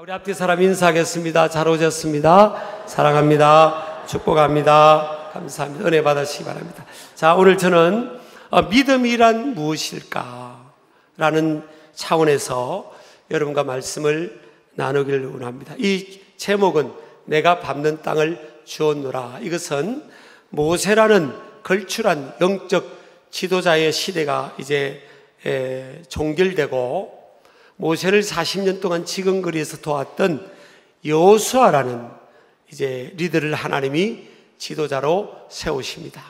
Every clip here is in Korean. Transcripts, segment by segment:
우리 앞뒤 사람 인사하겠습니다. 잘 오셨습니다. 사랑합니다. 축복합니다. 감사합니다. 은혜 받으시기 바랍니다. 자, 오늘 저는 믿음이란 무엇일까? 라는 차원에서 여러분과 말씀을 나누기를 원합니다. 이 제목은 내가 밟는 땅을 주었노라. 이것은 모세라는 걸출한 영적 지도자의 시대가 이제 종결되고 모세를 40년 동안 지근거리에서 도왔던 여호수아라는 이제 리더를 하나님이 지도자로 세우십니다.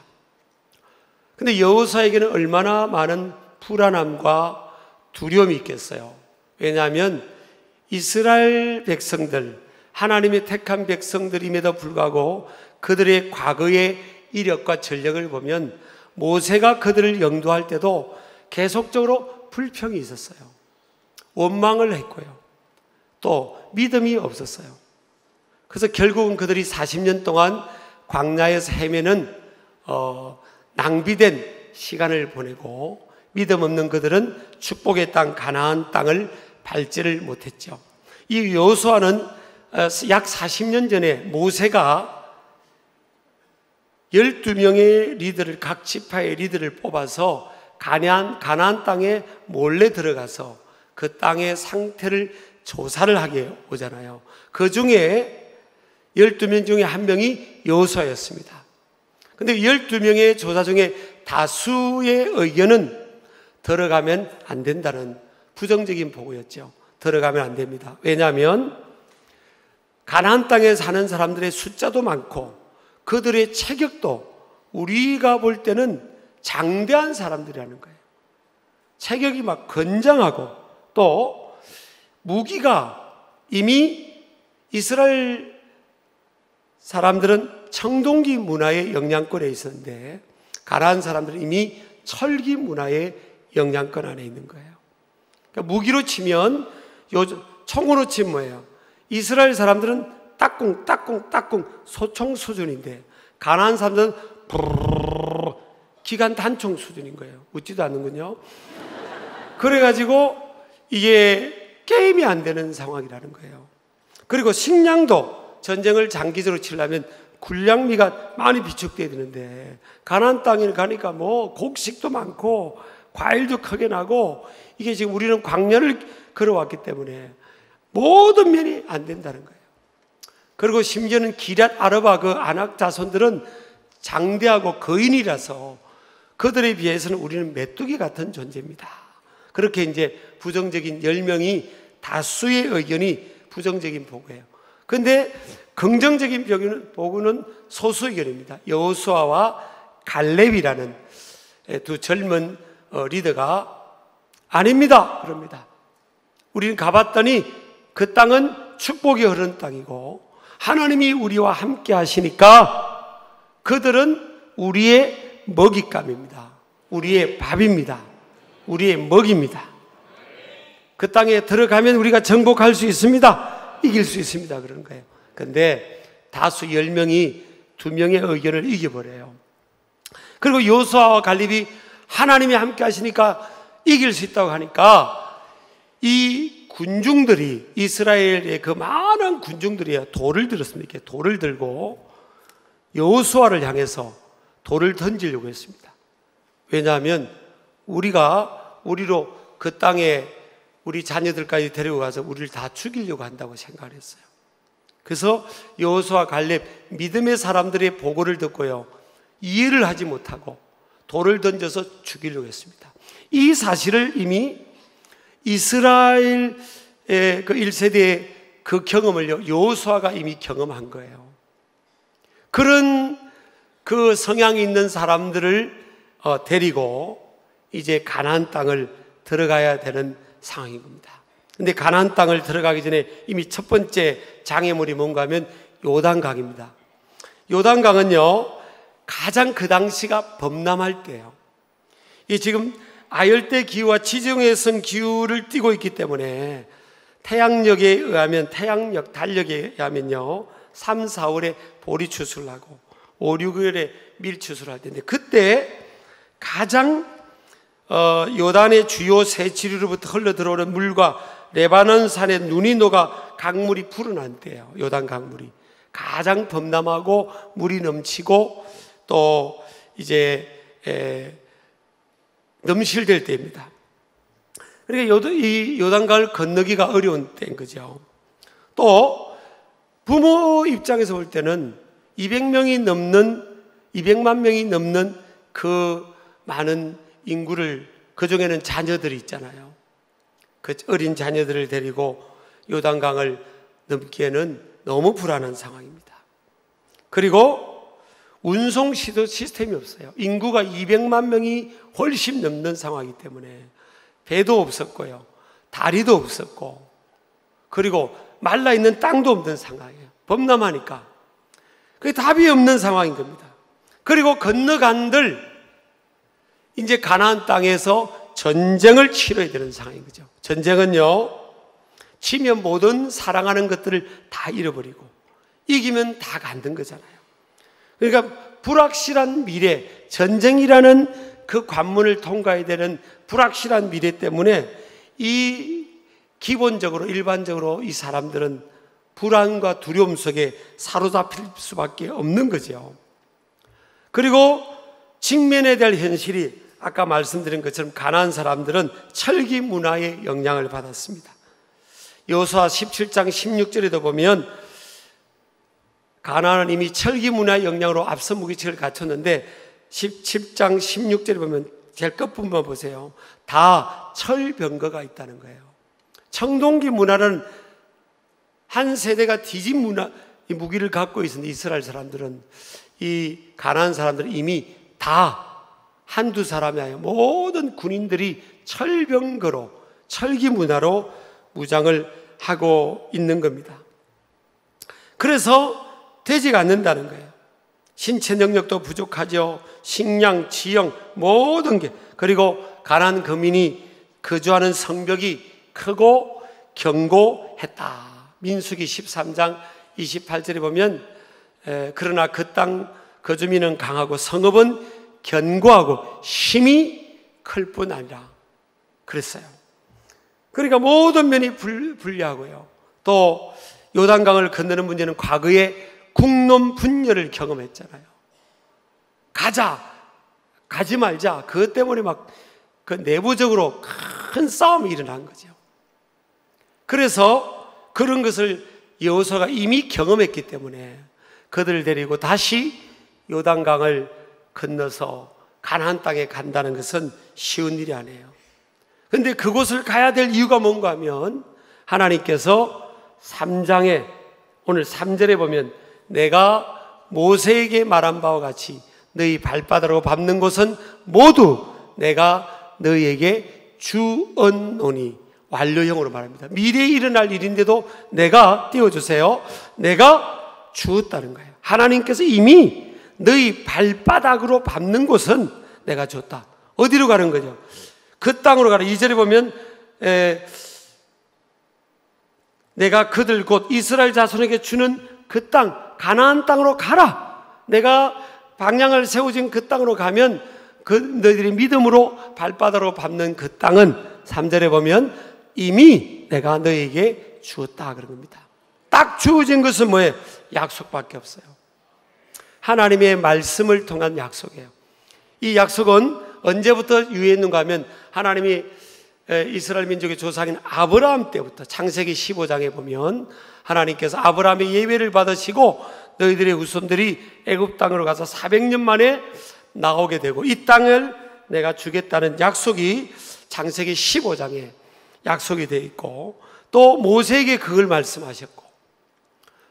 근데 여호수아에게는 얼마나 많은 불안함과 두려움이 있겠어요. 왜냐하면 이스라엘 백성들, 하나님의 택한 백성들임에도 불구하고 그들의 과거의 이력과 전력을 보면 모세가 그들을 영도할 때도 계속적으로 불평이 있었어요. 원망을 했고요. 또 믿음이 없었어요. 그래서 결국은 그들이 40년 동안 광야에서 헤매는 낭비된 시간을 보내고 믿음 없는 그들은 축복의 땅 가나안 땅을 밟지를 못했죠. 이 여호수아는 약 40년 전에 모세가 12명의 리더를, 각 지파의 리더를 뽑아서 가나안 땅에 몰래 들어가서 그 땅의 상태를 조사를 하게 오잖아요. 그 중에 12명 중에 한 명이 여호수아였습니다. 근데 12명의 조사 중에 다수의 의견은 들어가면 안 된다는 부정적인 보고였죠. 들어가면 안 됩니다. 왜냐하면 가나안 땅에 사는 사람들의 숫자도 많고 그들의 체격도 우리가 볼 때는 장대한 사람들이라는 거예요. 체격이 막 건장하고 또 무기가 이미 이스라엘 사람들은 청동기 문화의 영향권에 있었는데 가나안 사람들은 이미 철기 문화의 영향권 안에 있는 거예요. 그러니까 무기로 치면 총으로 치면 뭐예요? 이스라엘 사람들은 따꿍 소총 수준인데 가나안 사람들은 기관 단총 수준인 거예요. 웃지도 않는군요. 그래가지고 이게 게임이 안 되는 상황이라는 거예요. 그리고 식량도 전쟁을 장기적으로 치려면 군량미가 많이 비축돼야 되는데 가나안 땅에 가니까 뭐 곡식도 많고 과일도 크게 나고 이게 지금 우리는 광야를 걸어왔기 때문에 모든 면이 안 된다는 거예요. 그리고 심지어는 기럇 아르바 그 아낙 자손들은 장대하고 거인이라서 그들에 비해서는 우리는 메뚜기 같은 존재입니다. 그렇게 이제 부정적인 10명이 다수의 의견이 부정적인 보고예요. 그런데 긍정적인 보고는 소수 의견입니다. 여호수아와 갈렙이라는 두 젊은 리더가 아닙니다. 그럽니다. 우리는 가봤더니 그 땅은 축복이 흐르는 땅이고 하나님이 우리와 함께 하시니까 그들은 우리의 먹잇감입니다. 우리의 밥입니다. 우리의 먹입니다. 그 땅에 들어가면 우리가 정복할 수 있습니다. 이길 수 있습니다. 그런 거예요. 그런데 다수 10명이 2명의 의견을 이겨버려요. 그리고 여호수아와 갈렙이 하나님이 함께 하시니까 이길 수 있다고 하니까 이 군중들이 이스라엘의 그 많은 군중들이 돌을 들었습니다. 이렇게 돌을 들고 여호수아를 향해서 돌을 던지려고 했습니다. 왜냐하면 우리로 그 땅에 우리 자녀들까지 데리고 가서 우리를 다 죽이려고 한다고 생각을 했어요. 그래서 여호수아 갈렙 믿음의 사람들의 보고를 듣고요 이해를 하지 못하고 돌을 던져서 죽이려고 했습니다. 이 사실을 이미 이스라엘의 그 1세대의 그 경험을 여호수아가 이미 경험한 거예요. 그런 그 성향이 있는 사람들을 데리고 이제 가나안 땅을 들어가야 되는 상황인 겁니다. 근데 가나안 땅을 들어가기 전에 이미 첫 번째 장애물이 뭔가 하면 요단강입니다. 요단강은요 가장 그 당시가 범람할 때예요. 이 지금 아열대 기후와 지정해성 기후를 띠고 있기 때문에 태양력에 의하면 달력에 의하면요 3, 4월에 보리 추수를 하고 5, 6월에 밀 추수를 할 텐데 그때 가장 요단의 주요 세 지류로부터 흘러 들어오는 물과 레바논 산의 눈이 녹아 강물이 불어난 때예요. 요단 강물이 가장 범람하고 물이 넘치고 또 이제 넘실될 때입니다. 그러니까 이 요단강을 건너기가 어려운 때인 거죠. 또 부모 입장에서 볼 때는 200만 명이 넘는 그 많은 인구를, 그 중에는 자녀들이 있잖아요. 그 어린 자녀들을 데리고 요단강을 넘기에는 너무 불안한 상황입니다. 그리고 운송 시스템이 없어요. 인구가 200만 명이 훨씬 넘는 상황이기 때문에 배도 없었고요, 다리도 없었고, 그리고 말라있는 땅도 없는 상황이에요. 범람하니까 그게 답이 없는 상황인 겁니다. 그리고 건너간들 이제 가나안 땅에서 전쟁을 치러야 되는 상황인 거죠. 전쟁은요, 치면 모든 사랑하는 것들을 다 잃어버리고 이기면 다 간든 거잖아요. 그러니까 불확실한 미래, 전쟁이라는 그 관문을 통과해야 되는 불확실한 미래 때문에 이 기본적으로 일반적으로 이 사람들은 불안과 두려움 속에 사로잡힐 수밖에 없는 거죠. 그리고 직면해야 될 현실이 아까 말씀드린 것처럼 가나안 사람들은 철기 문화의 영향을 받았습니다. 여호수아 17장 16절에도 보면 가나안은 이미 철기 문화의 영향으로 앞서 무기책을 갖췄는데 17장 16절에 보면 제일 끝부분만 보세요. 다 철병거가 있다는 거예요. 청동기 문화는 한 세대가 뒤진 문화, 이 무기를 갖고 있었는데 이스라엘 사람들은, 이 가나안 사람들은 이미 다 한두 사람이 아니라 모든 군인들이 철병거로, 철기 문화로 무장을 하고 있는 겁니다. 그래서 되지가 않는다는 거예요. 신체 능력도 부족하죠. 식량, 지형, 모든 게. 그리고 가나안 거민이 거주하는 성벽이 크고 견고했다. 민수기 13장 28절에 보면 그러나 그 땅 거주민은 강하고 성읍은 견고하고 힘이 클 뿐 아니라 그랬어요. 그러니까 모든 면이 불리하고요. 또 요단강을 건너는 문제는 과거에 국론 분열을 경험했잖아요. 가지 말자. 그것 때문에 막 그 내부적으로 큰 싸움이 일어난 거죠. 그래서 그런 것을 여호수아가 이미 경험했기 때문에 그들을 데리고 다시 요단강을 건너서 가나안 땅에 간다는 것은 쉬운 일이 아니에요. 그런데 그곳을 가야 될 이유가 뭔가 하면 하나님께서 3장에 오늘 3절에 보면 내가 모세에게 말한 바와 같이 너희 발바닥으로 밟는 곳은 모두 내가 너희에게 주었노니, 완료형으로 말합니다. 미래에 일어날 일인데도 내가 띄워주세요. 내가 주었다는 거예요. 하나님께서 이미 너희 발바닥으로 밟는 곳은 내가 줬다. 어디로 가는 거죠? 그 땅으로 가라. 2절에 보면 내가 그들 곧 이스라엘 자손에게 주는 그 땅, 가나안 땅으로 가라. 내가 방향을 세워진 그 땅으로 가면 그 너희들이 믿음으로 발바닥으로 밟는 그 땅은 3절에 보면 이미 내가 너희에게 주었다 그런 겁니다. 딱 주어진 것은 뭐예요? 약속밖에 없어요. 하나님의 말씀을 통한 약속이에요. 이 약속은 언제부터 유효했는가 하면 하나님이 이스라엘 민족의 조상인 아브라함 때부터 창세기 15장에 보면 하나님께서 아브라함의 예배를 받으시고 너희들의 후손들이 애굽 땅으로 가서 400년 만에 나오게 되고 이 땅을 내가 주겠다는 약속이 창세기 15장에 약속이 되어 있고, 또 모세에게 그걸 말씀하셨고,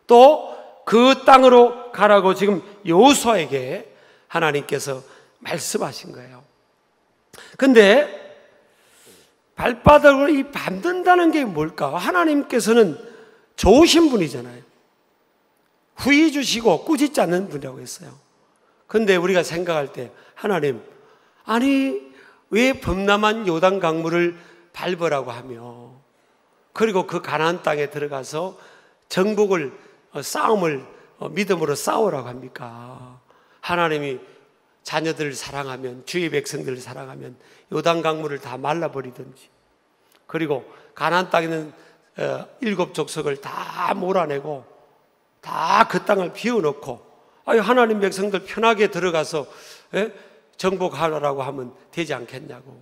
또 그 땅으로 가라고 지금 여호수아에게 하나님께서 말씀하신 거예요. 근데 발바닥으로 이 밟는다는 게 뭘까? 하나님께서는 좋으신 분이잖아요. 후히 주시고 꾸짖지 않는 분이라고 했어요. 근데 우리가 생각할 때 하나님, 아니 왜 범람한 요단 강물을 밟으라고 하며, 그리고 그 가나안 땅에 들어가서 정복을 싸움을 믿음으로 싸우라고 합니까? 하나님이 자녀들을 사랑하면, 주의 백성들을 사랑하면 요단 강물을 다 말라버리든지, 그리고 가나안 땅에는 7 족속을 다 몰아내고 다 그 땅을 비워놓고 하나님 백성들 편하게 들어가서 정복하라고 하면 되지 않겠냐고.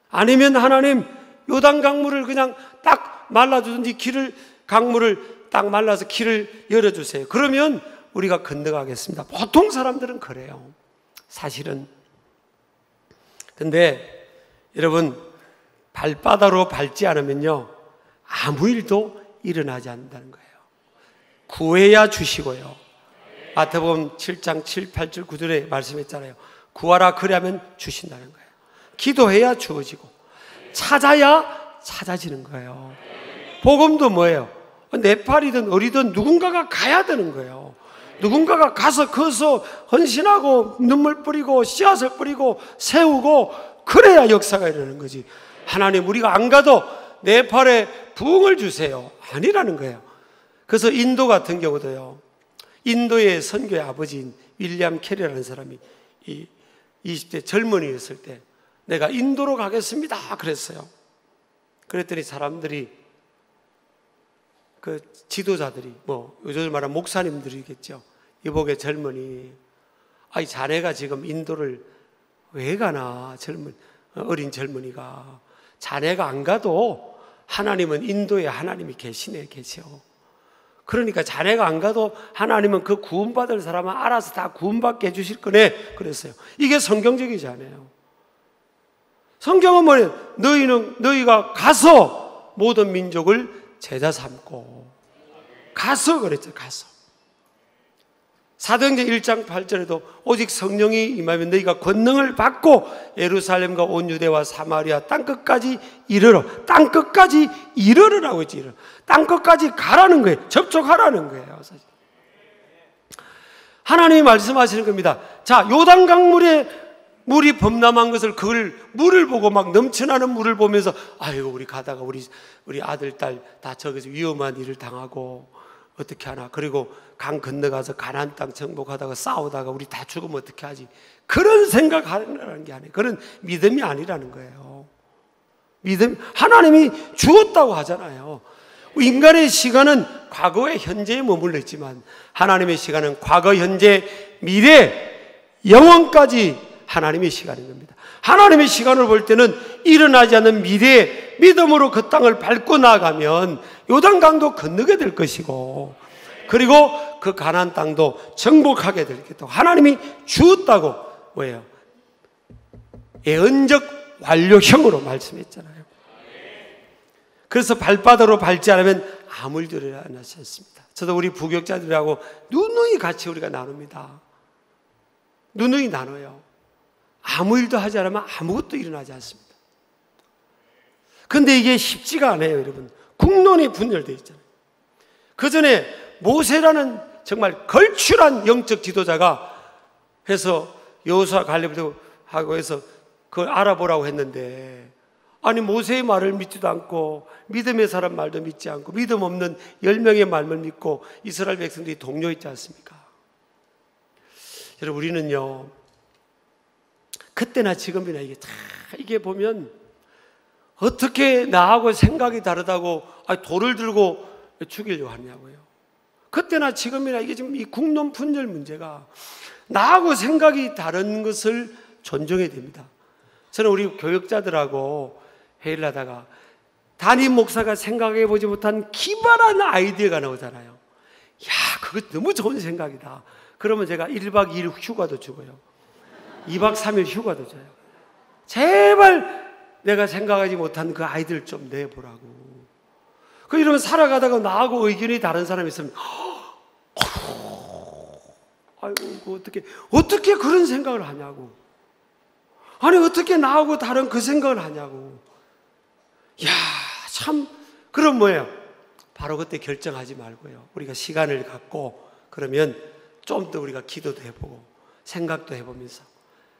아니면 하나님 요단 강물을 그냥 딱 말라주든지 강물을 딱 말라서 길을 열어주세요. 그러면 우리가 건너가겠습니다. 보통 사람들은 그래요, 사실은. 근데 여러분, 발바닥으로 밟지 않으면요 아무 일도 일어나지 않는다는 거예요. 구해야 주시고요. 마태복음 7장 7, 8절 9절에 말씀했잖아요. 구하라 그리하면 주신다는 거예요. 기도해야 주어지고 찾아야 찾아지는 거예요. 복음도 뭐예요? 네팔이든 어리든 누군가가 가야 되는 거예요. 누군가가 가서 거기서 헌신하고 눈물 뿌리고 씨앗을 뿌리고 세우고 그래야 역사가 일어나는 거지. 하나님 우리가 안 가도 네팔에 부흥을 주세요 아니라는 거예요. 그래서 인도 같은 경우도요, 인도의 선교의 아버지인 윌리엄 캐리라는 사람이 20대 젊은이였을 때 내가 인도로 가겠습니다 그랬어요. 그랬더니 사람들이, 그 지도자들이, 요즘 말하는 목사님들이겠죠, 이복의 젊은이, 자네가 지금 인도를 왜 가나, 어린 젊은이가. 자네가 안 가도 하나님은 인도에 하나님이 계셔. 그러니까 자네가 안 가도 하나님은 그 구원받을 사람은 알아서 다 구원받게 해주실 거네 그랬어요. 이게 성경적이지 않아요. 성경은 뭐예요? 너희가 가서 모든 민족을 제자 삼고, 가서 그랬죠. 가서. 사도행전 1장 8절에도 오직 성령이 임하면 너희가 권능을 받고 예루살렘과 온 유대와 사마리아 땅끝까지 이르러. 땅끝까지 이르르라고 했지. 땅끝까지 가라는 거예요. 접촉하라는 거예요. 사실. 하나님이 말씀하시는 겁니다. 자, 요단 강물에 물이 범람한 것을, 그걸 물을 보고 막 넘쳐나는 물을 보면서 아이고 우리 가다가 우리 아들 딸 다 저기서 위험한 일을 당하고 어떻게 하나, 그리고 강 건너가서 가나안 땅 정복하다가 싸우다가 우리 다 죽으면 어떻게 하지, 그런 생각하는 게 아니에요. 그런 믿음이 아니라는 거예요. 하나님이 주었다고 하잖아요. 인간의 시간은 과거에 현재에 머물러 있지만 하나님의 시간은 과거, 현재, 미래, 영원까지 하나님의 시간인 겁니다. 하나님의 시간을 볼 때는 일어나지 않는 미래에 믿음으로 그 땅을 밟고 나가면 요단강도 건너게 될 것이고, 그리고 그 가나안 땅도 정복하게 될 것이고, 하나님이 주었다고 뭐예요? 예언적 완료형으로 말씀했잖아요. 그래서 발바닥으로 밟지 않으면 아무 일도 일어나지 않습니다. 저도 우리 부교육자들하고 누누이 같이 우리가 나눕니다. 누누이 나눠요. 아무 일도 하지 않으면 아무것도 일어나지 않습니다. 그런데 이게 쉽지가 않아요, 여러분. 국론이 분열되어 있잖아요. 그 전에 모세라는 정말 걸출한 영적 지도자가 해서 여호수아 갈렙도 하고 해서 그걸 알아보라고 했는데, 아니 모세의 말을 믿지도 않고 믿음의 사람 말도 믿지 않고 믿음 없는 10명의 말만 믿고 이스라엘 백성들이 동요했지 않습니까? 여러분, 우리는요 그때나 지금이나 이게 보면 어떻게 나하고 생각이 다르다고 돌을 들고 죽이려고 하냐고요. 그때나 지금이나 이게 지금 이 국론 분열 문제가 나하고 생각이 다른 것을 존중해야 됩니다. 저는 우리 교육자들하고 회의를 하다가 담임 목사가 생각해 보지 못한 기발한 아이디어가 나오잖아요. 야, 그거 너무 좋은 생각이다. 그러면 제가 1박 2일 휴가도 주고요, 2박 3일 휴가도 줘요. 제발 내가 생각하지 못한 그 아이들 좀 내보라고. 이러면 살아가다가 나하고 의견이 다른 사람이 있으면 아이고 어떻게 그런 생각을 하냐고. 아니 어떻게 나하고 다른 그 생각을 하냐고. 야, 참. 그럼 뭐예요? 바로 그때 결정하지 말고요, 우리가 시간을 갖고 그러면 좀 더 우리가 기도도 해보고 생각도 해보면서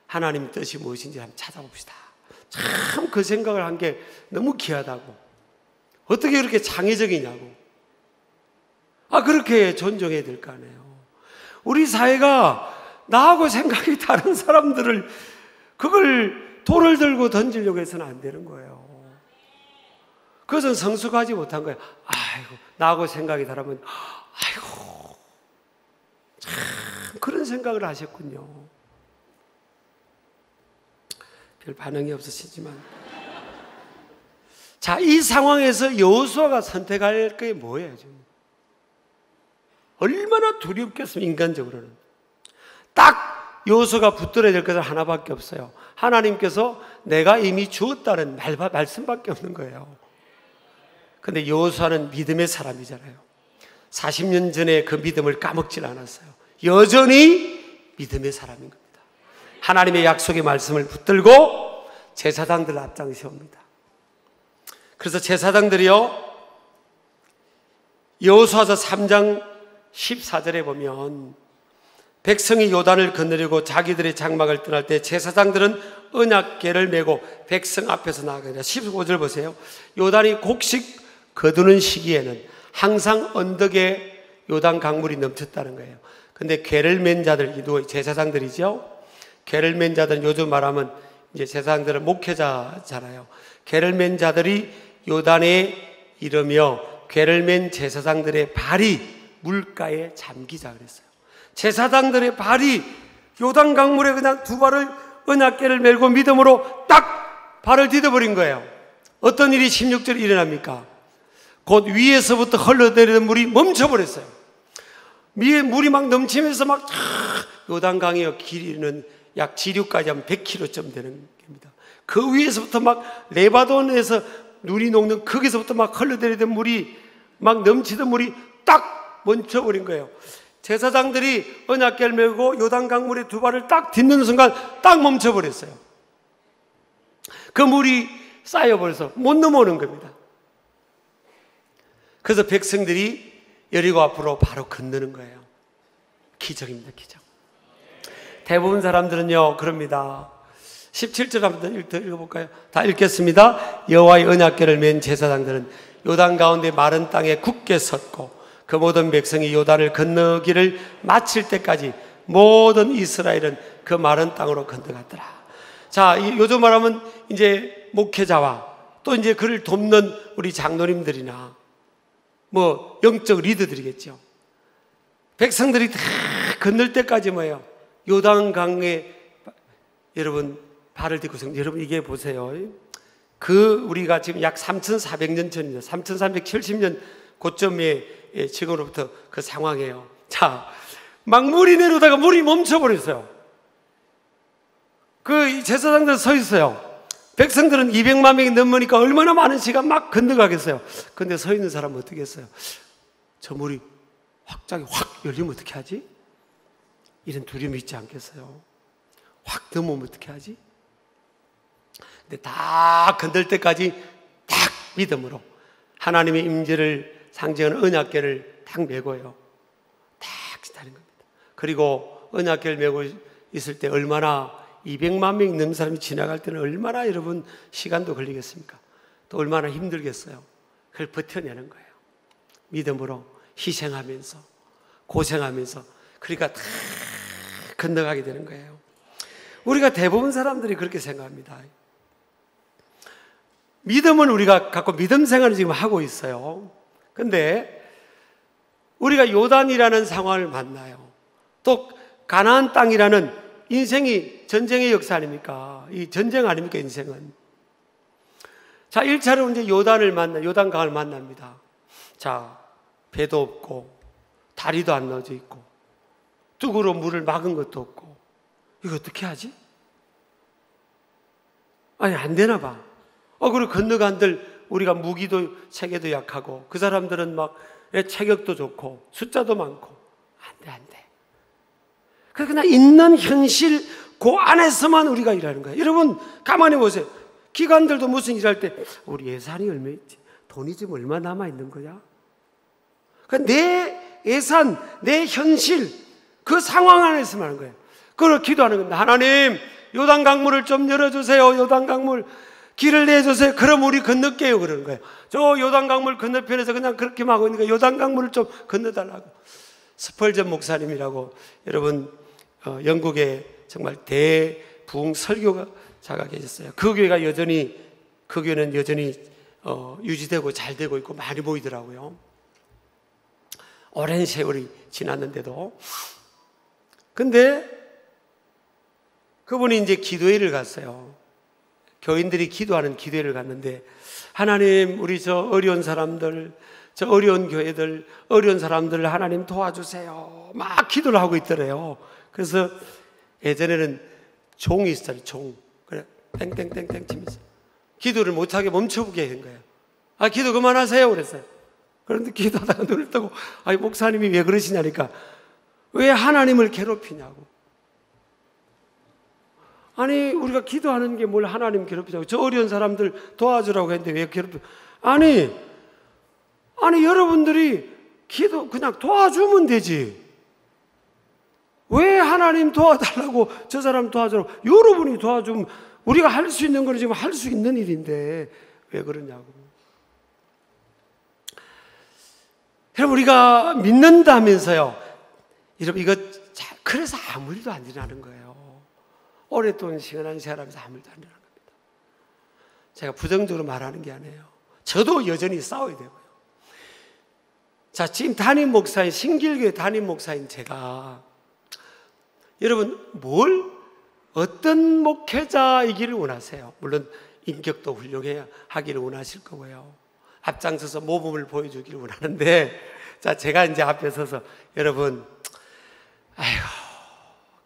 하나님 뜻이 무엇인지 한번 찾아봅시다. 참 그 생각을 한 게 너무 귀하다고. 어떻게 그렇게 창의적이냐고. 그렇게 존중해야 될 거 아니에요. 우리 사회가 나하고 생각이 다른 사람들을 그걸 돌을 들고 던지려고 해서는 안 되는 거예요. 그것은 성숙하지 못한 거예요. 아이고, 나하고 생각이 다르면, 아이고, 참 그런 생각을 하셨군요. 별 반응이 없으시지만. 자, 이 상황에서 여호수아가 선택할 게 뭐예요, 지금? 얼마나 두렵겠습니까, 인간적으로는. 딱 여호수아가 붙들어야 될 것은 하나밖에 없어요. 하나님께서 내가 이미 주었다는 말씀밖에 없는 거예요. 근데 여호수아는 믿음의 사람이잖아요. 40년 전에 그 믿음을 까먹질 않았어요. 여전히 믿음의 사람인 겁니다. 하나님의 약속의 말씀을 붙들고 제사장들 앞장 세웁니다. 그래서 제사장들이요, 여호수아서 3장 14절에 보면 백성이 요단을 건너려고 자기들의 장막을 떠날 때 제사장들은 언약궤를 메고 백성 앞에서 나아갑니다. 15절 보세요. 요단이 곡식 거두는 시기에는 항상 언덕에 요단 강물이 넘쳤다는 거예요. 근데 궤를 맨 자들, 이 제사장들이죠. 궤를 맨 자들은 요즘 말하면 이제 제사장들은 목회자잖아요. 궤를 맨 자들이 요단에 이르며 궤를 맨 제사장들의 발이 물가에 잠기자 그랬어요. 제사장들의 발이 요단 강물에 그냥 두 발을 언약궤를 메고 믿음으로 딱 발을 디뎌버린 거예요. 어떤 일이 16절에 일어납니까? 곧 위에서부터 흘러내리는 물이 멈춰버렸어요. 위에 물이 막 넘치면서 막 요단강의 길이는 약 지류까지 하면 100km쯤 되는 겁니다. 그 위에서부터 막 레바논에서 눈이 녹는 거기서부터 막 흘러내리던 물이 막 넘치던 물이 딱 멈춰버린 거예요. 제사장들이 언약궤를 메고 요단강물에 두 발을 딱 딛는 순간 딱 멈춰버렸어요. 그 물이 쌓여버려서 못 넘어오는 겁니다. 그래서 백성들이 여리고 앞으로 바로 건너는 거예요. 기적입니다, 기적. 대부분 사람들은요 그럽니다. 17절 한번 읽어볼까요? 다 읽겠습니다. 여호와의 언약궤를 맨 제사장들은 요단 가운데 마른 땅에 굳게 섰고 그 모든 백성이 요단을 건너기를 마칠 때까지 모든 이스라엘은 그 마른 땅으로 건너갔더라. 자, 요즘 말하면 이제 목회자와 또 이제 그를 돕는 우리 장로님들이나 뭐 영적 리더들이겠죠. 백성들이 다 건널 때까지 뭐예요? 요단강에 여러분 발을 딛고 여러분 이게 보세요. 그 우리가 지금 약 3,400년 전이죠. 3,370년 고점에 지금으로부터 그 상황이에요. 자, 막 물이 내려오다가 물이 멈춰버렸어요. 그 제사장들 서 있어요. 백성들은 200만 명이 넘으니까 얼마나 많은 시간 막 건너가겠어요. 근데 서 있는 사람은 어떻게 했어요? 저 물이 확장이 확 열리면 어떻게 하지? 이런 두려움이 있지 않겠어요? 확 넘으면 어떻게 하지? 근데 다 건들 때까지 딱 믿음으로 하나님의 임재를 상징하는 언약궤를 딱 메고요. 딱 기다리는 겁니다. 그리고 언약궤를 메고 있을 때 얼마나 200만 명이 넘는 사람이 지나갈 때는 얼마나 여러분 시간도 걸리겠습니까? 또 얼마나 힘들겠어요? 그걸 버텨내는 거예요. 믿음으로 희생하면서 고생하면서 그러니까 다 건너가게 되는 거예요. 우리가 대부분 사람들이 그렇게 생각합니다. 믿음은 우리가 갖고 믿음 생활을 지금 하고 있어요. 근데 우리가 요단이라는 상황을 만나요. 또 가나안 땅이라는 인생이 전쟁의 역사 아닙니까? 이 전쟁 아닙니까, 인생은? 자, 1차로 이제 요단강을 만납니다. 자, 배도 없고, 다리도 안 넣어져 있고, 뚝으로 물을 막은 것도 없고, 이거 어떻게 하지? 아니, 안 되나 봐. 그리고 건너간들, 우리가 무기도, 체계도 약하고, 그 사람들은 막 체격도 좋고, 숫자도 많고, 안 돼. 그래서 그냥 있는 현실, 그 안에서만 우리가 일하는 거예요. 여러분, 가만히 보세요. 기관들도 무슨 일할 때, 우리 예산이 얼마 있지? 돈이 지금 얼마 남아있는 거야? 그러니까 내 예산, 내 현실, 그 상황 안에서만 하는 거예요. 그걸 기도하는 겁니다. 하나님, 요단 강물을 좀 열어주세요. 요단 강물. 길을 내주세요. 그럼 우리 건널게요. 그러는 거예요. 저 요단 강물 건너편에서 그냥 그렇게 막 오니까 요단 강물을 좀 건너달라고. 스펄전 목사님이라고 여러분 영국에 정말 대부흥 설교자가 계셨어요. 그 교회는 여전히 유지되고 잘 되고 있고 많이 보이더라고요. 오랜 세월이 지났는데도. 근데 그분이 이제 기도회를 갔어요. 교인들이 기도하는 기도회를 갔는데, 하나님, 우리 저 어려운 사람들, 저 어려운 교회들, 어려운 사람들 하나님 도와주세요. 막 기도를 하고 있더래요. 그래서 예전에는 종이 있었잖아요. 종. 그래, 땡땡땡땡 치면서 기도를 못하게 멈춰보게 한 거예요. 아, 기도 그만하세요. 그랬어요. 그런데 기도하다가 눈을 뜨고, 아니, 목사님이 왜 그러시냐니까, 왜 하나님을 괴롭히냐고. 아니, 우리가 기도하는 게 뭘 하나님 괴롭히냐고. 저 어려운 사람들 도와주라고 했는데 왜 괴롭혀? 아니, 여러분들이 기도 그냥 도와주면 되지. 왜 하나님 도와달라고, 저 사람 도와주라고. 여러분이 도와주면 우리가 할 수 있는 건 지금 할 수 있는 일인데 왜 그러냐고. 여러분, 우리가 믿는다면서요. 여러분, 이거 그래서 아무 일도 안 일어나는 거예요. 오랫동안 시원한 생활하면서 아무 일도 안 일어나는 겁니다. 제가 부정적으로 말하는 게 아니에요. 저도 여전히 싸워야 되고요. 자, 지금 담임 목사인, 신길교회 담임 목사인 제가, 여러분, 어떤 목회자이기를 원하세요? 물론 인격도 훌륭해야 하기를 원하실 거고요. 앞장서서 모범을 보여주기를 원하는데, 자, 제가 이제 앞에 서서, 여러분, 아이고,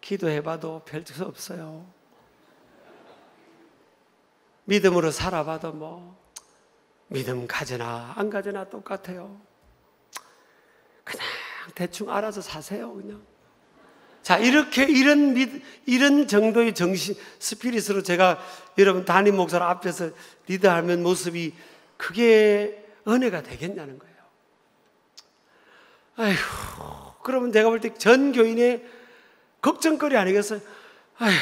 기도해봐도 별 수 없어요. 믿음으로 살아봐도 뭐, 믿음 가져나 안 가져나 똑같아요. 그냥 대충 알아서 사세요, 그냥. 자, 이런 정도의 정신, 스피릿으로 제가 여러분 담임 목사 앞에서 리더하는 모습이 그게 은혜가 되겠냐는 거예요. 아이고, 그러면 내가 볼 때 전 교인의 걱정거리 아니겠어요? 아이고,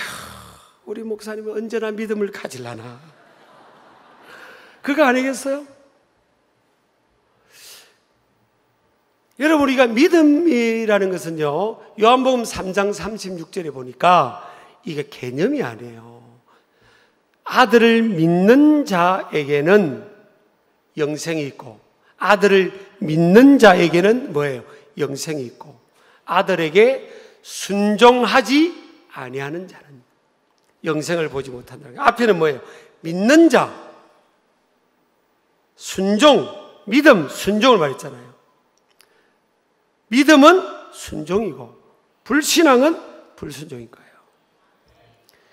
우리 목사님은 언제나 믿음을 가질라나. 그거 아니겠어요? 여러분, 우리가 믿음이라는 것은요, 요한복음 3장 36절에 보니까 이게 개념이 아니에요. 아들을 믿는 자에게는 영생이 있고, 아들을 믿는 자에게는 뭐예요? 영생이 있고, 아들에게 순종하지 아니하는 자는 영생을 보지 못한다는 거예요. 앞에는 뭐예요? 믿는 자, 순종, 믿음, 순종을 말했잖아요. 믿음은 순종이고 불신앙은 불순종인 거예요.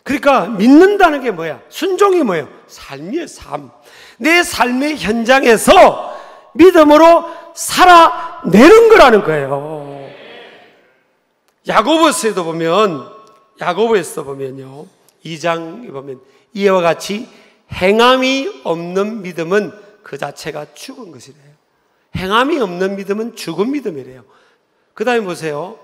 그러니까 믿는다는 게 뭐야? 순종이 뭐예요? 삶이에요, 삶. 내 삶의 현장에서 믿음으로 살아내는 거라는 거예요. 야고보서에도 보면요, 2장에 보면 이와 같이 행함이 없는 믿음은 그 자체가 죽은 것이래요. 행함이 없는 믿음은 죽은 믿음이래요. 그 다음에 보세요.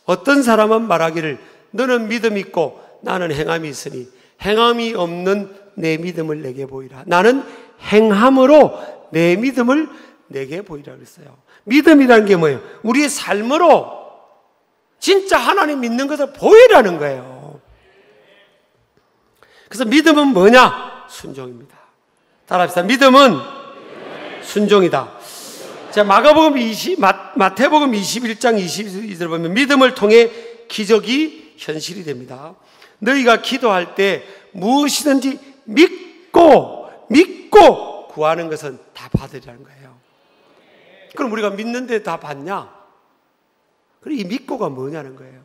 어떤 사람은 말하기를 너는 믿음이 있고 나는 행함이 있으니 행함이 없는 내 믿음을 내게 보이라. 나는 행함으로 내 믿음을 내게 보이라 그랬어요. 믿음이라는 게 뭐예요? 우리의 삶으로 진짜 하나님 믿는 것을 보이라는 거예요. 그래서 믿음은 뭐냐? 순종입니다. 따라합시다. 믿음은 순종이다. 자, 마태복음 21장 22절 보면 믿음을 통해 기적이 현실이 됩니다. 너희가 기도할 때 무엇이든지 믿고 구하는 것은 다 받으리라는 거예요. 그럼 우리가 믿는데 다 받냐? 그럼 이 믿고가 뭐냐는 거예요.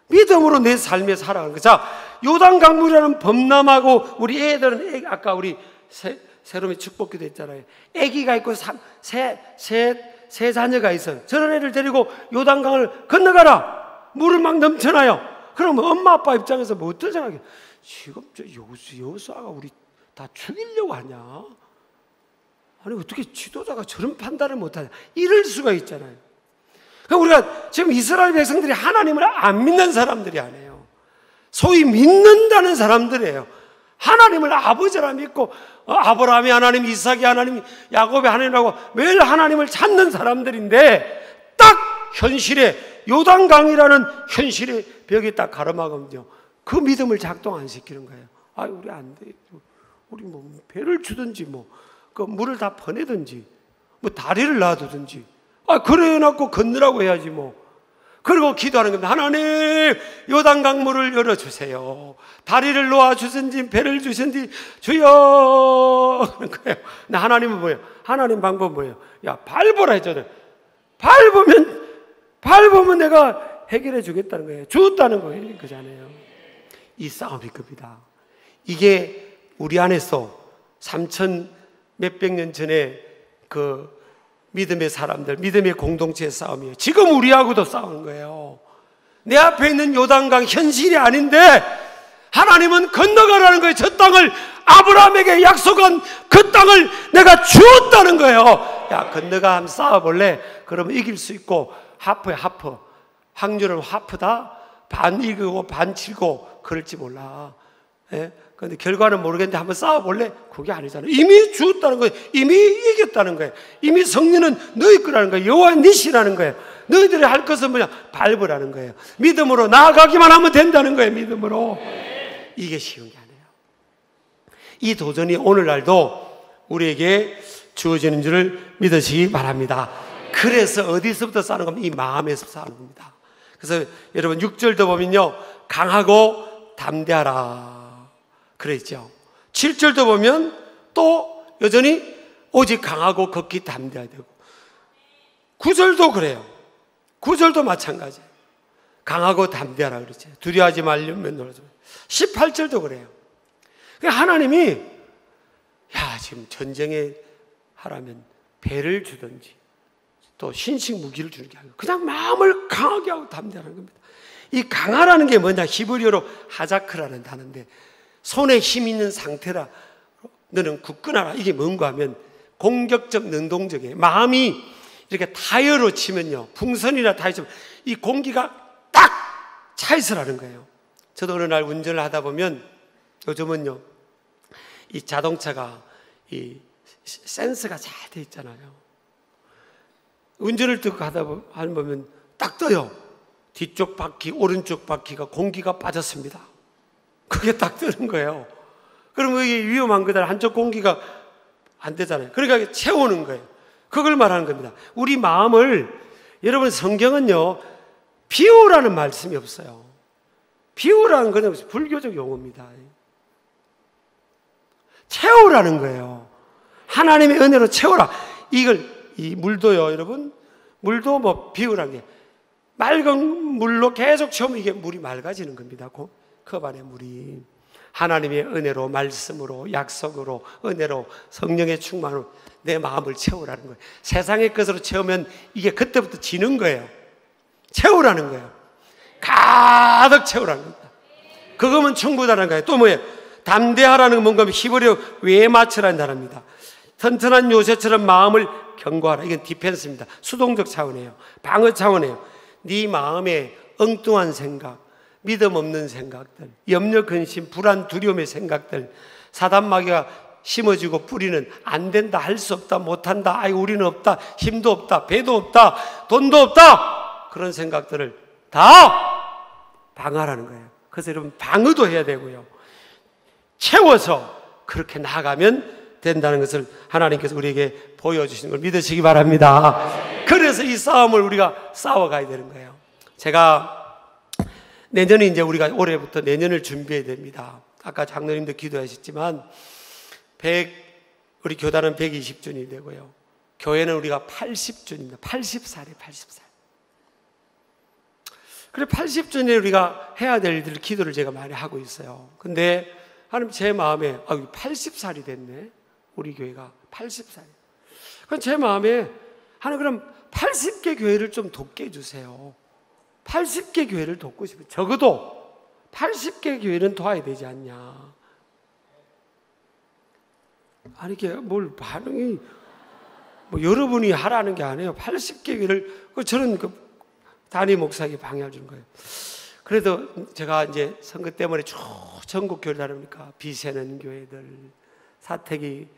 믿음으로 내 삶에 살아가는 거예요. 자, 요단강물이라는 범람하고 우리 애들은 아까 우리 새롬이 축복기도 했잖아요. 아기가 있고 세 자녀가 있어요. 저런 애를 데리고 요단강을 건너가라. 물을 막 넘쳐나요. 그러면 엄마 아빠 입장에서 뭐 어떤 생각이에요? 지금 저 여수아가 우리 다 죽이려고 하냐? 아니 어떻게 지도자가 저런 판단을 못하냐? 이럴 수가 있잖아요. 그러니까 우리가 지금 이스라엘 백성들이 하나님을 안 믿는 사람들이 아니에요. 소위 믿는다는 사람들이에요. 하나님을 아버지라 믿고 아브라함이 하나님, 이삭이 하나님, 야곱이 하나님이라고 매일 하나님을 찾는 사람들인데 딱 현실에 요단강이라는 현실의 벽이 딱 가로막으면요, 그 믿음을 작동 안 시키는 거예요. 아, 우리 안 돼. 우리 뭐 배를 주든지 뭐 그 물을 다 퍼내든지 뭐 다리를 놔두든지 그래 놓고 건너라고 해야지 뭐. 그리고 기도하는 겁니다. 하나님, 요단강 물을 열어주세요. 다리를 놓아주든지 배를 주든지 주여 하는 거예요. 근데 하나님은 뭐예요? 하나님 방법은 뭐예요? 야, 밟으라 했잖아요. 밟으면 내가 해결해 주겠다는 거예요. 주었다는 거예요. 그잖아요. 이 싸움이 겁니다. 이게 우리 안에서 3천 몇백 년 전에 그 믿음의 사람들, 믿음의 공동체의 싸움이에요. 지금 우리하고도 싸우는 거예요. 내 앞에 있는 요단강 현실이 아닌데 하나님은 건너가라는 거예요. 저 땅을 아브라함에게 약속한 그 땅을 내가 주었다는 거예요. 야, 건너가 한번 싸워볼래? 그러면 이길 수 있고. 하프야, 하프. 확률은 하프다. 반 이기고 반 치고 그럴지 몰라. 예? 근데 결과는 모르겠는데 한번 싸워볼래? 그게 아니잖아요. 이미 주었다는 거예요. 이미 이겼다는 거예요. 이미 승리는 너희 거라는 거예요. 여호와 니시라는 거예요. 너희들이 할 것은 뭐냐? 밟으라는 거예요. 믿음으로 나아가기만 하면 된다는 거예요. 믿음으로. 이게 쉬운 게 아니에요. 이 도전이 오늘날도 우리에게 주어지는 줄을 믿으시기 바랍니다. 그래서 어디서부터 싸우는 겁니까? 이 마음에서 싸우는 겁니다. 그래서 여러분 6절도 보면요, 강하고 담대하라 그랬죠. 7절도 보면 또 여전히 오직 강하고 극히 담대해야 되고, 9절도 그래요. 9절도 마찬가지예요. 강하고 담대하라 그랬죠. 두려워하지 말려면 놀라지 말고. 18절도 그래요. 하나님이 야, 지금 전쟁에 하라면 배를 주든지 또 신식 무기를 주는 게 아니고 그냥 마음을 강하게 하고 담대하는 겁니다. 이 강하라는 게 뭐냐? 히브리어로 하자크라는 단어인데 손에 힘 있는 상태라 너는 굳건하라. 이게 뭔가 하면 공격적, 능동적이에요. 마음이 이렇게 타이어로 치면요, 풍선이나 타이어 치면 이 공기가 딱 차있으라는 거예요. 저도 어느 날 운전을 하다 보면 요즘은요, 이 자동차가 이 센서가 잘 돼 있잖아요. 운전을 듣고 하다 보면 딱 떠요. 뒤쪽 바퀴, 오른쪽 바퀴가 공기가 빠졌습니다. 그게 딱 뜨는 거예요. 그러면 이게 위험한 거다. 한쪽 공기가 안 되잖아요. 그러니까 채우는 거예요. 그걸 말하는 겁니다. 우리 마음을, 여러분 성경은요, 비우라는 말씀이 없어요. 비우라는 건 불교적 용어입니다. 채우라는 거예요. 하나님의 은혜로 채워라. 이 물도요, 여러분, 물도 뭐 비우라는 게 맑은 물로 계속 채우면 이게 물이 맑아지는 겁니다. 컵 안에 물이 하나님의 은혜로, 말씀으로, 약속으로, 은혜로, 성령의 충만으로 내 마음을 채우라는 거예요. 세상의 것으로 채우면 이게 그때부터 지는 거예요. 채우라는 거예요. 가득 채우라는 겁니다. 그거면 충분하다는 거예요. 또 뭐예요? 담대하라는 건 뭔가 히브리어 외마츠라는 단어입니다. 튼튼한 요새처럼 마음을 견고하라. 이건 디펜스입니다. 수동적 차원이에요. 방어 차원이에요. 네 마음에 엉뚱한 생각, 믿음 없는 생각들, 염려, 근심, 불안, 두려움의 생각들, 사단 마귀가 심어지고 뿌리는 안 된다, 할 수 없다, 못한다, 아이 우리는 없다, 힘도 없다, 배도 없다, 돈도 없다, 그런 생각들을 다 방어하라는 거예요. 그래서 여러분 방어도 해야 되고요, 채워서 그렇게 나아가면 된다는 것을 하나님께서 우리에게 보여주시는 걸 믿으시기 바랍니다. 그래서 이 싸움을 우리가 싸워가야 되는 거예요. 제가 내년에 이제 우리가 올해부터 내년을 준비해야 됩니다. 아까 장로님도 기도하셨지만 우리 교단은 120주년이 되고요, 교회는 우리가 80주년입니다. 80살이에요. 80살. 그래 80주년에 우리가 해야 될 일들 기도를 제가 많이 하고 있어요. 근데 하나님 제 마음에 80살이 됐네. 우리 교회가 80살. 그럼 제 마음에 하나님 그럼 80개 교회를 좀 돕게 해주세요. 80개 교회를 돕고 싶어요. 적어도 80개 교회는 도와야 되지 않냐. 아니 이게 뭘 반응이 뭐 여러분이 하라는 게 아니에요. 80개 교회를 저는 단임 목사에게 방해를 주는 거예요. 그래도 제가 이제 선거 때문에 전국 교회를 다니니까 비세는 교회들, 사택이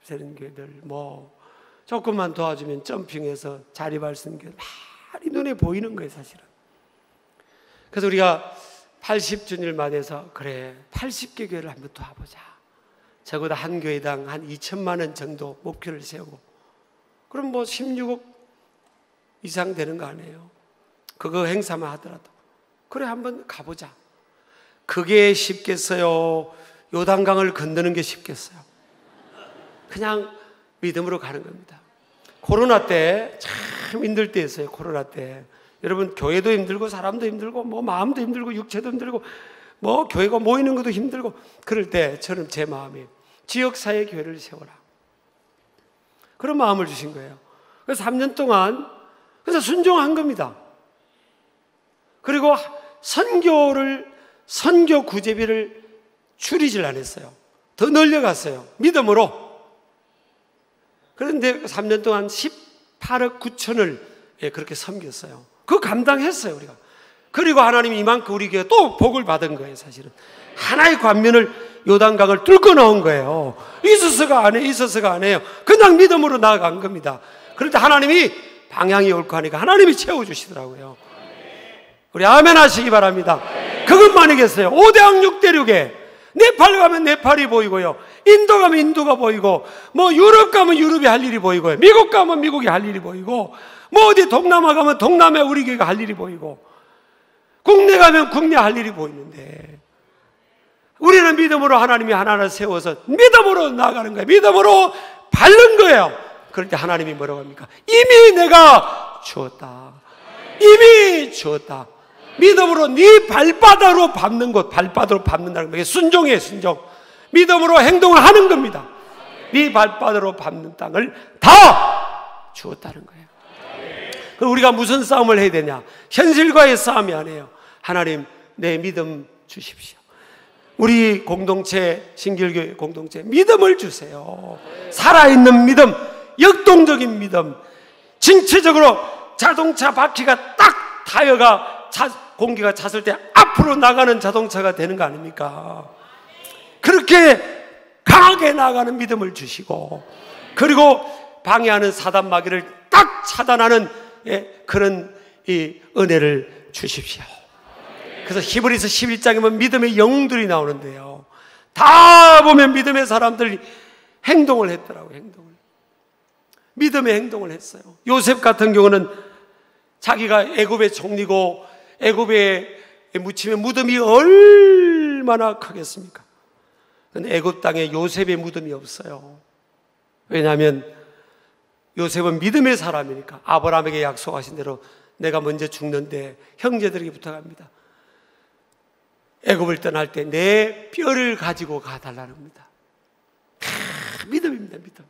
세는 교회들, 뭐 조금만 도와주면 점핑해서 자립할 수 있는 교회 많이 눈에 보이는 거예요, 사실은. 그래서 우리가 80주년을 맞이해서 그래 80개 교회를 한번 도와보자. 적어도 한 교회당 한 2천만 원 정도 목표를 세우고, 그럼 뭐 16억 이상 되는 거 아니에요? 그거 행사만 하더라도. 그래, 한번 가보자. 그게 쉽겠어요? 요단강을 건너는 게 쉽겠어요? 그냥 믿음으로 가는 겁니다. 코로나 때 참 힘들 때였어요. 코로나 때 여러분, 교회도 힘들고 사람도 힘들고 뭐 마음도 힘들고 육체도 힘들고 뭐 교회가 모이는 것도 힘들고, 그럴 때 저는 제 마음이 지역사회 교회를 세워라, 그런 마음을 주신 거예요. 그래서 3년 동안 그래서 순종한 겁니다. 그리고 선교 구제비를 줄이질 않았어요. 더 늘려갔어요. 믿음으로. 그런데 3년 동안 18억 9천을 그렇게 섬겼어요. 그거 감당했어요, 우리가. 그리고 하나님이 이만큼 우리 교회에 또 복을 받은 거예요, 사실은. 하나의 관면을, 요단강을 뚫고 나온 거예요. 있어서가 아니에요. 그냥 믿음으로 나아간 겁니다. 그런데 하나님이 방향이 옳고 하니까 하나님이 채워주시더라고요. 우리 아멘 하시기 바랍니다. 그것만이겠어요. 5대항 6대륙에 네팔 가면 네팔이 보이고요, 인도 가면 인도가 보이고, 뭐 유럽 가면 유럽이 할 일이 보이고요, 미국 가면 미국이 할 일이 보이고, 뭐 어디 동남아 가면 동남아 우리 교회가 할 일이 보이고, 국내 가면 국내 할 일이 보이는데, 우리는 믿음으로 하나님이 하나하나 세워서 믿음으로 나가는 거예요. 믿음으로 밟는 거예요. 그럴 때 하나님이 뭐라고 합니까? 이미 내가 주었다. 이미 주었다. 믿음으로 네 발바닥으로 밟는 것, 발바닥으로 밟는다는 게 순종이에요, 순종. 믿음으로 행동을 하는 겁니다. 네 발바닥으로 밟는 땅을 다 주었다는 거예요. 그럼 우리가 무슨 싸움을 해야 되냐? 현실과의 싸움이 아니에요. 하나님, 내 믿음 주십시오. 우리 공동체, 신길교회 공동체 믿음을 주세요. 살아있는 믿음, 역동적인 믿음. 전체적으로 자동차 바퀴가 딱 타이어가 공기가 찼을 때 앞으로 나가는 자동차가 되는 거 아닙니까? 그렇게 강하게 나가는 믿음을 주시고, 그리고 방해하는 사단 마귀를 딱 차단하는 그런 이 은혜를 주십시오. 그래서 히브리서 11장에 보면 믿음의 영웅들이 나오는데요, 다 보면 믿음의 사람들이 행동을 했더라고요. 믿음의 행동을 했어요. 요셉 같은 경우는 자기가 애굽의 총리고 애굽에 묻히면 무덤이 얼마나 크겠습니까? 근데 애굽 땅에 요셉의 무덤이 없어요. 왜냐하면 요셉은 믿음의 사람이니까. 아브라함에게 약속하신 대로 내가 먼저 죽는데 형제들에게 부탁합니다. 애굽을 떠날 때 내 뼈를 가지고 가달라는 겁니다. 믿음입니다, 믿음.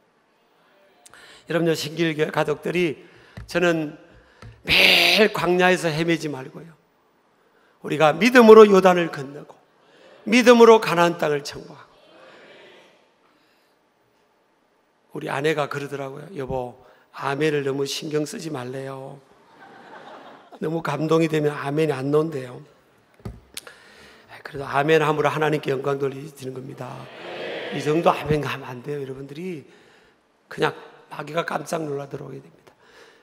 여러분, 신길교회 가족들이, 저는 매일 광야에서 헤매지 말고요, 우리가 믿음으로 요단을 건너고 믿음으로 가나안 땅을 정복하고. 우리 아내가 그러더라고요. 여보, 아멘을 너무 신경 쓰지 말래요. 너무 감동이 되면 아멘이 안 나온대요. 그래도 아멘 함으로 하나님께 영광 돌리는 겁니다. 이 정도 아멘 하면 안 돼요. 여러분들이 그냥 마귀가 깜짝 놀라 들어오게 됩니다.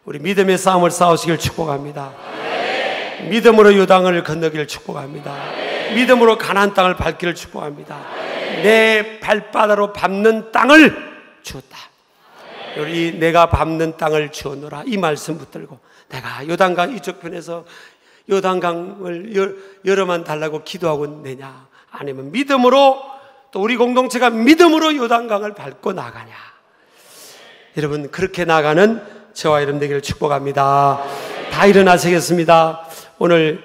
우리 믿음의 싸움을 싸우시길 축복합니다. 믿음으로 요단을 건너기를 축복합니다. 믿음으로 가나안 땅을 밟기를 축복합니다. 내 발바닥으로 밟는 땅을 주었다. 우리 내가 밟는 땅을 주었노라, 이 말씀 붙들고 내가 요단강 이쪽 편에서 요단강을 열어만 달라고 기도하고 내냐, 아니면 믿음으로, 또 우리 공동체가 믿음으로 요단강을 밟고 나가냐. 여러분, 그렇게 나가는 저와 여러분 되기를 축복합니다. 다 일어나시겠습니다. 오늘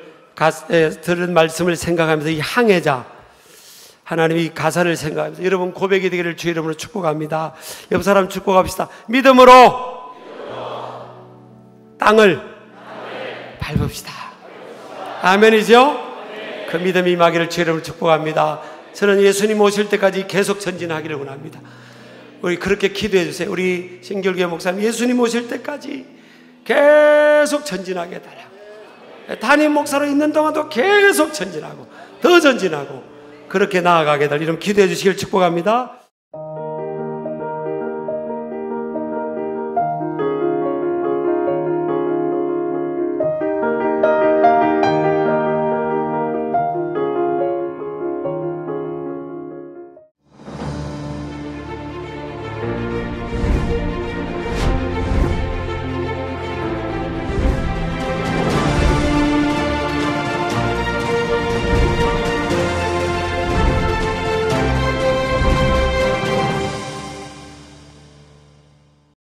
들은 말씀을 생각하면서 이 항해자, 하나님이 가사를 생각하면서 여러분 고백이 되기를 주의 이름으로 축복합니다. 옆 사람 축복합시다. 믿음으로 땅을 밟읍시다. 아멘이죠? 그 믿음이 임하기를 주의 이름으로 축복합니다. 저는 예수님 오실 때까지 계속 전진하기를 원합니다. 우리 그렇게 기도해 주세요. 우리 신길교회 목사님, 예수님 오실 때까지 계속 전진하게 달라고, 담임 목사로 있는 동안도 계속 전진하고 더 전진하고 그렇게 나아가게 될 이름 기도해 주시길 축복합니다.